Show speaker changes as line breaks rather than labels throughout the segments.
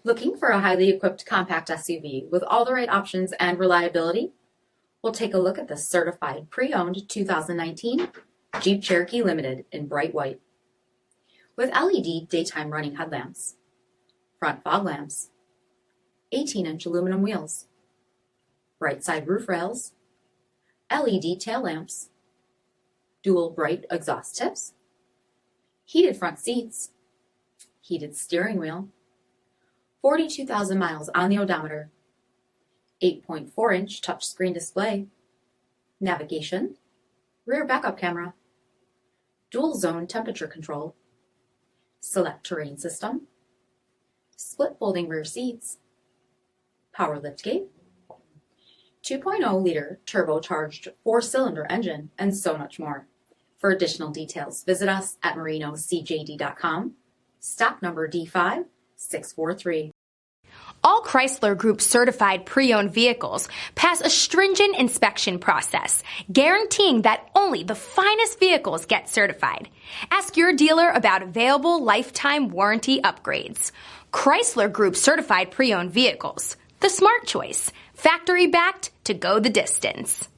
Looking for a highly equipped compact SUV with all the right options and reliability? We'll take a look at the certified pre-owned 2019 Jeep Cherokee Limited in bright white. With LED daytime running headlamps, front fog lamps, 18-inch aluminum wheels, bright side roof rails, LED tail lamps, dual bright exhaust tips, heated front seats, heated steering wheel, 42,000 miles on the odometer, 8.4-inch touchscreen display, navigation, rear backup camera, dual zone temperature control, SELEC-TERRAIN system, split folding rear seats, power liftgate, 2.0-liter turbocharged 4-cylinder engine, and so much more. For additional details, visit us at marinocjd.com, stock number D5643.
All Chrysler Group certified pre-owned vehicles pass a stringent inspection process, guaranteeing that only the finest vehicles get certified. Ask your dealer about available lifetime warranty upgrades. Chrysler Group certified pre-owned vehicles, the smart choice, factory backed to go the distance.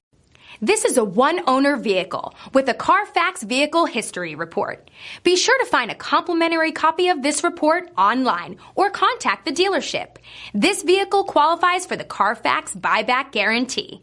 This is a one-owner vehicle with a CARFAX vehicle history report. Be sure to find a complimentary copy of this report online or contact the dealership. This vehicle qualifies for the CARFAX buyback guarantee.